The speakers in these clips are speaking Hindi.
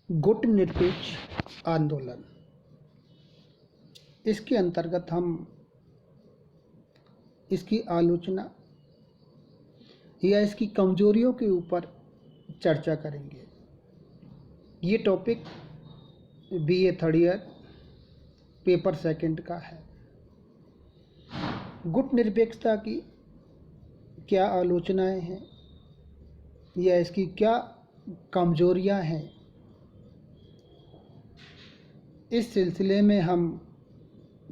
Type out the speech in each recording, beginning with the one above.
गुट निरपेक्ष आंदोलन। इसके अंतर्गत हम इसकी आलोचना या इसकी कमजोरियों के ऊपर चर्चा करेंगे। ये topic BA third year paper second का है। गुट निरपेक्षता की क्या आलोचनाएं हैं या इसकी क्या कमजोरियां हैं, इस सिलसिले में हम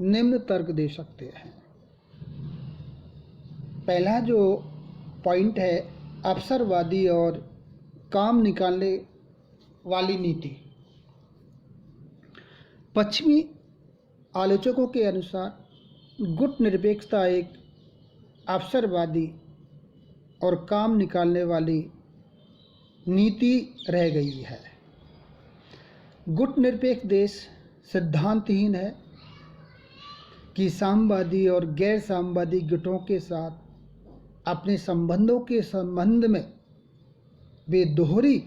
निम्न तर्क दे सकते हैं। पहला जो पॉइंट है, अवसरवादी और काम निकालने वाली नीति। पश्चिमी आलोचकों के अनुसार गुट निरपेक्षता एक अवसरवादी और काम निकालने वाली नीति रह गई है। गुट निरपेक्ष देश सिद्धांतहीन है कि साम्यवादी और गैर साम्यवादी गुटों के साथ अपने संबंधों के संबंध में वे दोहरी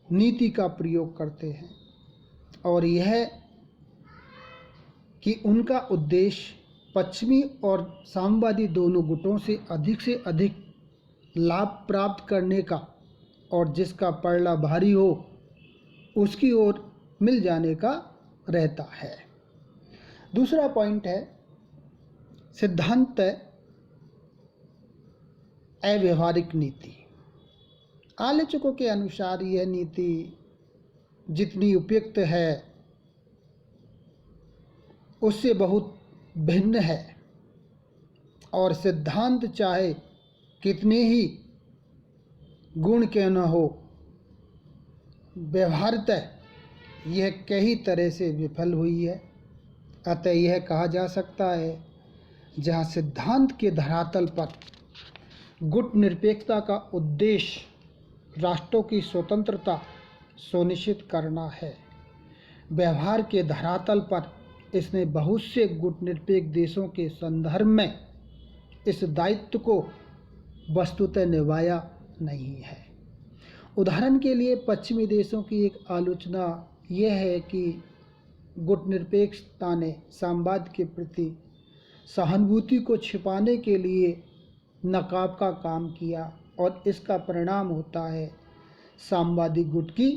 नीति का प्रयोग करते हैं और यह कि उनका उद्देश्य पश्चिमी और साम्यवादी दोनों गुटों से अधिक लाभ प्राप्त करने का और जिसका पलड़ा भारी हो उसकी ओर मिल जाने का रहता है। दूसरा पॉइंट है सिद्धांत अव्यवहारिक नीति। आलोचकों के अनुसार यह नीति जितनी उपयुक्त है उससे बहुत भिन्न है और सिद्धांत चाहे कितने ही गुण क्यों न हो, व्यवहारतः यह कई तरह से विफल हुई है। अतः यह कहा जा सकता है जहाँ सिद्धांत के धरातल पर गुट निरपेक्षता का उद्देश्य राष्ट्रों की स्वतंत्रता सुनिश्चित करना है, व्यवहार के धरातल पर इसने बहुत से गुट निरपेक्ष देशों के संदर्भ में इस दायित्व को वस्तुतः निभाया नहीं है। उदाहरण के लिए पश्चिमी देशों की एक आलोचना यह है कि गुट निरपेक्षता ने साम्यवाद के प्रति सहानुभूति को छिपाने के लिए नकाब का काम किया और इसका परिणाम होता है साम्यवादी गुट की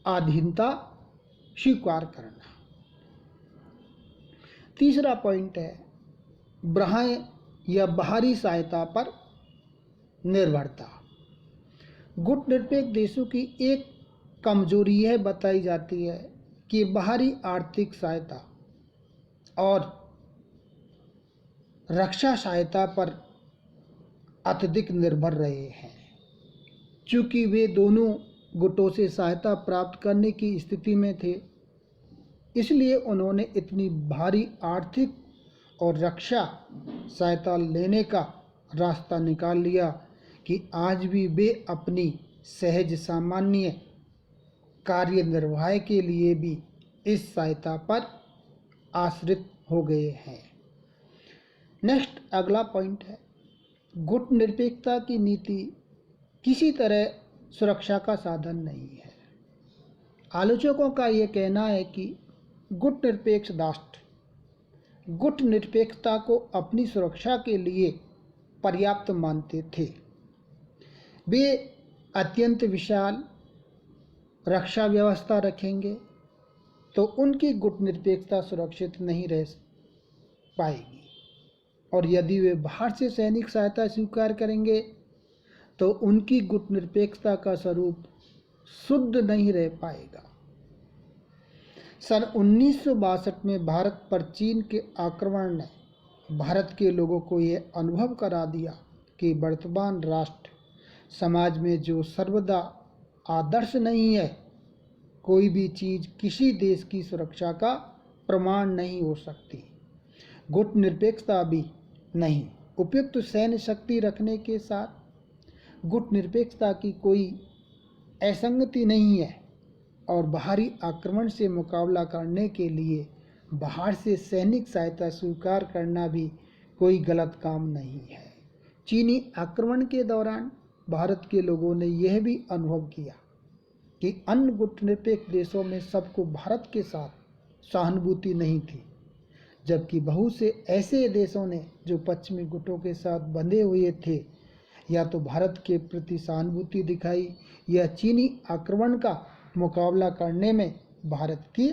अधीनता स्वीकार करना। तीसरा पॉइंट है बाह्य या बाहरी सहायता पर निर्भरता। गुट निरपेक्ष देशों की एक कमजोरी यह बताई जाती है कि बाहरी आर्थिक सहायता और रक्षा सहायता पर अत्यधिक निर्भर रहे हैं। चूँकि वे दोनों गुटों से सहायता प्राप्त करने की स्थिति में थे, इसलिए उन्होंने इतनी भारी आर्थिक और रक्षा सहायता लेने का रास्ता निकाल लिया कि आज भी वे अपनी सहज सामान्य कार्य निर्वाह के लिए भी इस सहायता पर आश्रित हो गए हैं। नेक्स्ट अगला पॉइंट है गुट निरपेक्षता की नीति किसी तरह सुरक्षा का साधन नहीं है। आलोचकों का यह कहना है कि गुट निरपेक्ष राष्ट्र गुट निरपेक्षता को अपनी सुरक्षा के लिए पर्याप्त मानते थे। वे अत्यंत विशाल रक्षा व्यवस्था रखेंगे तो उनकी गुट निरपेक्षता सुरक्षित नहीं रह पाएगी और यदि वे बाहर से सैनिक सहायता स्वीकार करेंगे तो उनकी गुट निरपेक्षता का स्वरूप शुद्ध नहीं रह पाएगा। सन 1962 में भारत पर चीन के आक्रमण ने भारत के लोगों को यह अनुभव करा दिया कि वर्तमान राष्ट्र समाज में जो सर्वदा आदर्श नहीं है, कोई भी चीज़ किसी देश की सुरक्षा का प्रमाण नहीं हो सकती। गुट निरपेक्षता भी नहीं। उपयुक्त सैन्य शक्ति रखने के साथ गुट निरपेक्षता की कोई असंगति नहीं है और बाहरी आक्रमण से मुकाबला करने के लिए बाहर से सैनिक सहायता स्वीकार करना भी कोई गलत काम नहीं है। चीनी आक्रमण के दौरान भारत के लोगों ने यह भी अनुभव किया कि अन्य गुटनिरपेक्ष देशों में सबको भारत के साथ सहानुभूति नहीं थी, जबकि बहुत से ऐसे देशों ने जो पश्चिमी गुटों के साथ बंधे हुए थे या तो भारत के प्रति सहानुभूति दिखाई या चीनी आक्रमण का मुकाबला करने में भारत की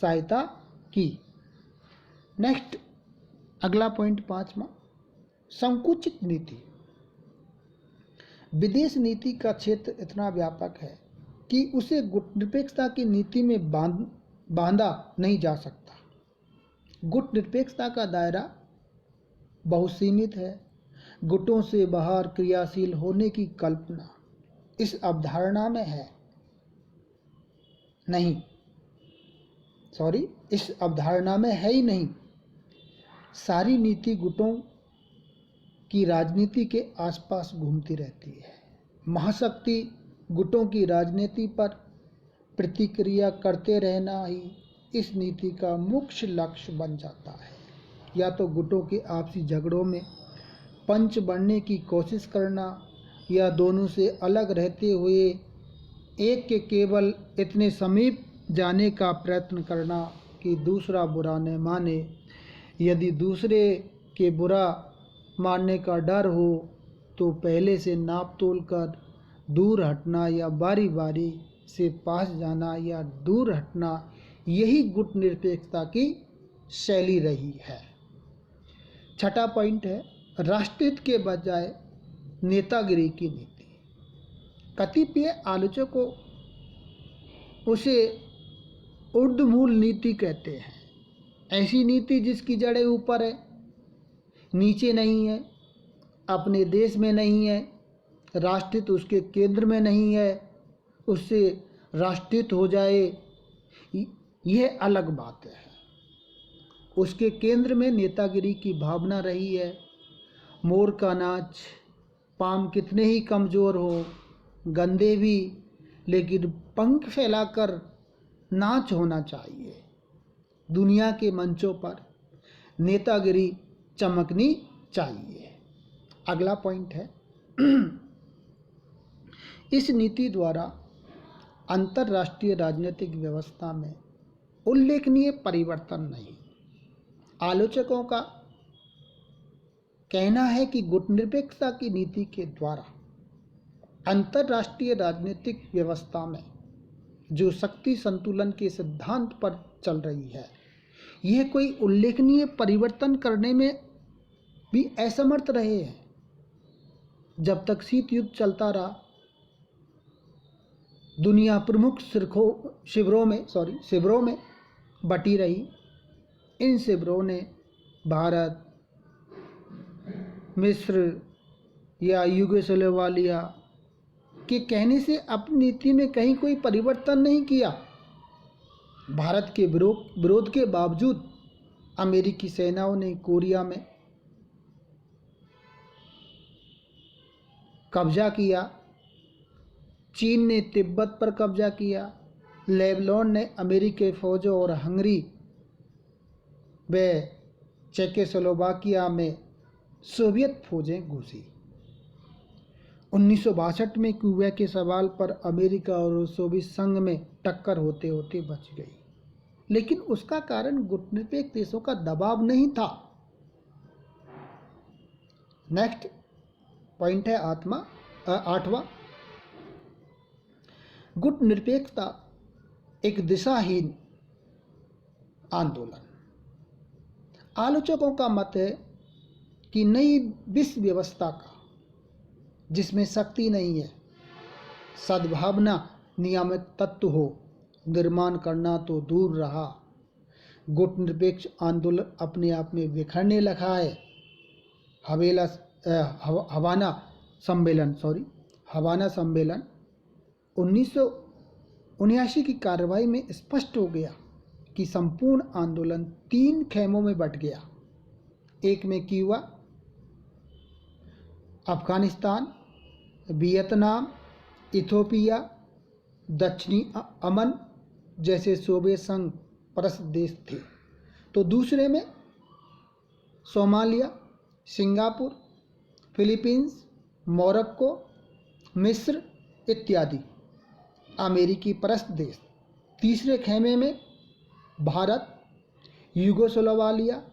सहायता की। नेक्स्ट, अगला पॉइंट 5वां, संकुचित नीति। विदेश नीति का क्षेत्र इतना व्यापक है कि उसे गुटनिरपेक्षता की नीति में बांधा नहीं जा सकता। गुटनिरपेक्षता का दायरा बहुत सीमित है। गुटों से बाहर क्रियाशील होने की कल्पना इस अवधारणा में है नहीं, इस अवधारणा में है ही नहीं। सारी नीति गुटों की राजनीति के आसपास घूमती रहती है। महाशक्ति गुटों की राजनीति पर प्रतिक्रिया करते रहना ही इस नीति का मुख्य लक्ष्य बन जाता है। या तो गुटों के आपसी झगड़ों में पंच बनने की कोशिश करना या दोनों से अलग रहते हुए एक के केवल इतने समीप जाने का प्रयत्न करना कि दूसरा बुरा न माने। यदि दूसरे के बुरा मानने का डर हो तो पहले से नाप तोल कर दूर हटना या बारी बारी से पास जाना या दूर हटना, यही गुटनिरपेक्षता की शैली रही है। छठा पॉइंट है राष्ट्रहित के बजाय नेतागिरी की नीति। कतिपय आलोचकों उसे ऊर्ध्वमूल नीति कहते हैं। ऐसी नीति जिसकी जड़ें ऊपर है, नीचे नहीं है, अपने देश में नहीं है, राष्ट्रहित उसके केंद्र में नहीं है, उससे राष्ट्रहित हो जाए यह अलग बात है। उसके केंद्र में नेतागिरी की भावना रही है। मोर का नाच, पाम कितने ही कमज़ोर हो, गंदे भी, लेकिन पंख फैलाकर नाच होना चाहिए। दुनिया के मंचों पर नेतागिरी चमकनी चाहिए। अगला पॉइंट है इस नीति द्वारा अंतर्राष्ट्रीय राजनीतिक व्यवस्था में उल्लेखनीय परिवर्तन नहीं। आलोचकों का कहना है कि गुटनिरपेक्षता की नीति के द्वारा अंतर्राष्ट्रीय राजनीतिक व्यवस्था में जो शक्ति संतुलन के सिद्धांत पर चल रही है, यह कोई उल्लेखनीय परिवर्तन करने में भी असमर्थ रहे हैं। जब तक शीत युद्ध चलता रहा, दुनिया प्रमुख शिविरों में बटी रही। इन शिविरों ने भारत, मिस्र या यूगोस्लाविया के कहने से अपनी नीति में कहीं कोई परिवर्तन नहीं किया। भारत के विरोध के बावजूद अमेरिकी सेनाओं ने कोरिया में कब्जा किया, चीन ने तिब्बत पर कब्जा किया, लेबनान ने अमेरिकी फौजों और हंगरी व चेकोस्लोवाकिया में सोवियत फौजें घुसी। 1962 में क्यूबा के सवाल पर अमेरिका और सोवियत संघ में टक्कर होते होते बच गई, लेकिन उसका कारण गुटनिरपेक्ष देशों का दबाव नहीं था। नेक्स्ट पॉइंट है 8वां, गुटनिरपेक्षता एक दिशाहीन आंदोलन। आलोचकों का मत है कि नई विश्व व्यवस्था का, जिसमें शक्ति नहीं है, सद्भावना नियामक तत्व हो, निर्माण करना तो दूर रहा। गुटनिरपेक्ष आंदोलन अपने आप में बिखरने लगा है। हवाना सम्मेलन 1979 की कार्रवाई में स्पष्ट हो गया कि संपूर्ण आंदोलन 3 खेमों में बट गया। एक में क्यूबा, अफगानिस्तान, वियतनाम, इथियोपिया, दक्षिणी अमन जैसे सोवियत संघ परस्त देश थे, तो दूसरे में सोमालिया, सिंगापुर, फिलीपींस, मोरक्को, मिस्र इत्यादि अमेरिकी परस्त देश। तीसरे खेमे में भारत, यूगोस्लाविया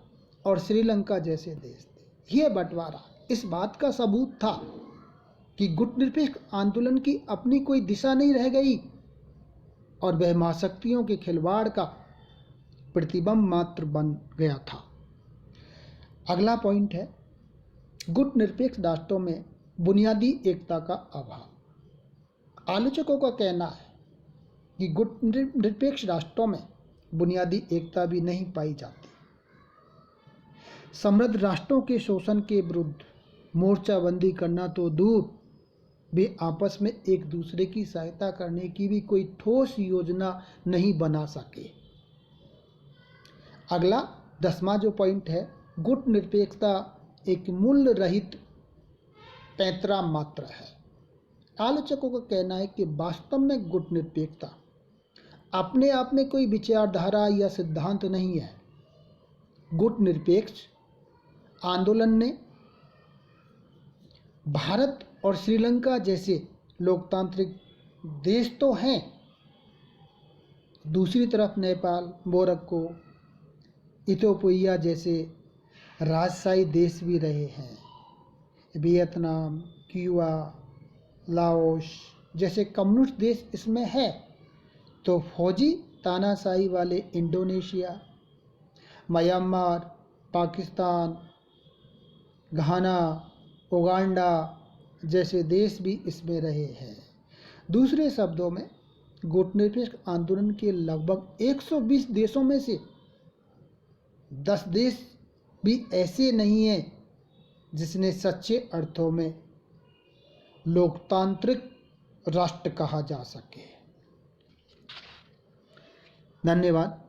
और श्रीलंका जैसे देश थे। यह बंटवारा इस बात का सबूत था कि गुटनिरपेक्ष आंदोलन की अपनी कोई दिशा नहीं रह गई और वह महाशक्तियों के खिलवाड़ का प्रतिबिंब मात्र बन गया था। अगला पॉइंट है गुटनिरपेक्ष राष्ट्रों में बुनियादी एकता का अभाव। आलोचकों का कहना है कि गुटनिरपेक्ष राष्ट्रों में बुनियादी एकता भी नहीं पाई जाती। समृद्ध राष्ट्रों के शोषण के विरुद्ध मोर्चाबंदी करना तो दूर, वे आपस में एक दूसरे की सहायता करने की भी कोई ठोस योजना नहीं बना सके। अगला 10वां जो पॉइंट है, गुटनिरपेक्षता एक मूल्य रहित पैंतरा मात्र है। आलोचकों का कहना है कि वास्तव में गुटनिरपेक्षता अपने आप में कोई विचारधारा या सिद्धांत नहीं है। गुटनिरपेक्ष आंदोलन ने भारत और श्रीलंका जैसे लोकतांत्रिक देश तो हैं, दूसरी तरफ नेपाल, मोरक्को, इथियोपिया जैसे राजशाही देश भी रहे हैं। वियतनाम, क्यूबा, लाओस जैसे कम्युनिस्ट देश इसमें है, तो फौजी तानाशाही वाले इंडोनेशिया, म्यांमार, पाकिस्तान, घाना, उगांडा जैसे देश भी इसमें रहे हैं। दूसरे शब्दों में गुटनिरपेक्ष आंदोलन के लगभग 120 देशों में से 10 देश भी ऐसे नहीं हैं जिसने सच्चे अर्थों में लोकतांत्रिक राष्ट्र कहा जा सके। धन्यवाद।